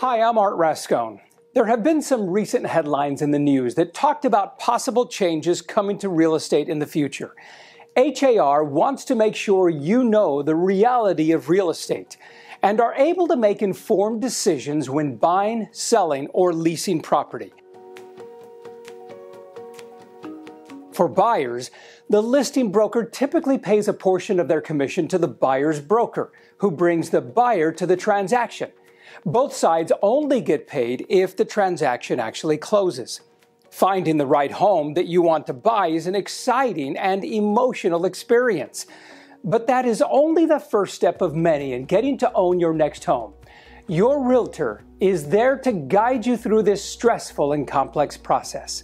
Hi, I'm Art Rascone. There have been some recent headlines in the news that talked about possible changes coming to real estate in the future. HAR wants to make sure you know the reality of real estate and are able to make informed decisions when buying, selling, or leasing property. For buyers, the listing broker typically pays a portion of their commission to the buyer's broker, who brings the buyer to the transaction. Both sides only get paid if the transaction actually closes. Finding the right home that you want to buy is an exciting and emotional experience. But that is only the first step of many in getting to own your next home. Your realtor is there to guide you through this stressful and complex process.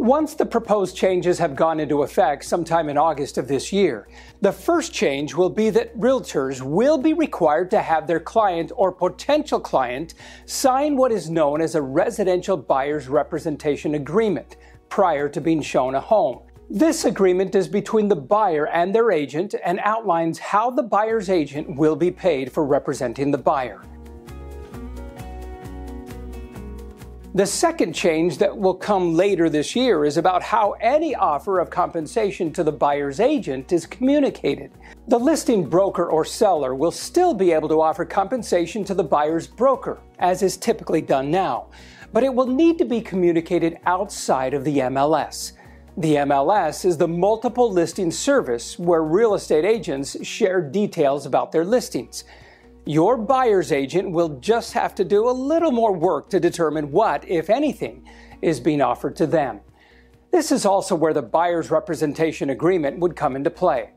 Once the proposed changes have gone into effect sometime in August of this year, the first change will be that realtors will be required to have their client or potential client sign what is known as a residential buyer's representation agreement prior to being shown a home. This agreement is between the buyer and their agent and outlines how the buyer's agent will be paid for representing the buyer. The second change that will come later this year is about how any offer of compensation to the buyer's agent is communicated. The listing broker or seller will still be able to offer compensation to the buyer's broker, as is typically done now, but it will need to be communicated outside of the MLS. The MLS is the multiple listing service where real estate agents share details about their listings. Your buyer's agent will just have to do a little more work to determine what, if anything, is being offered to them. This is also where the buyer's representation agreement would come into play.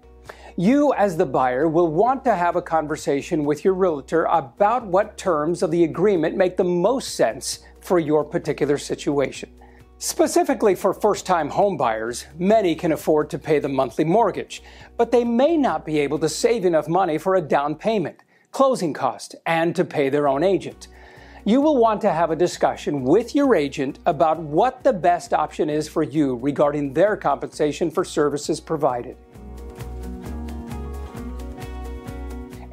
You, as the buyer, will want to have a conversation with your realtor about what terms of the agreement make the most sense for your particular situation. Specifically for first-time home buyers, many can afford to pay the monthly mortgage, but they may not be able to save enough money for a down payment, closing cost, and to pay their own agent. You will want to have a discussion with your agent about what the best option is for you regarding their compensation for services provided.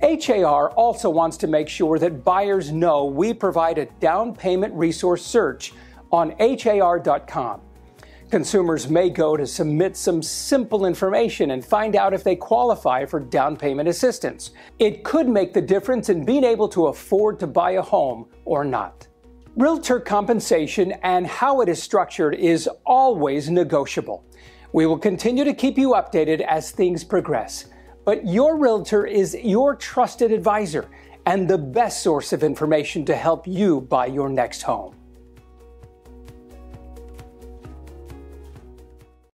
HAR also wants to make sure that buyers know we provide a down payment resource search on har.com. Consumers may go to submit some simple information and find out if they qualify for down payment assistance. It could make the difference in being able to afford to buy a home or not. Realtor compensation and how it is structured is always negotiable. We will continue to keep you updated as things progress, but your realtor is your trusted advisor and the best source of information to help you buy your next home.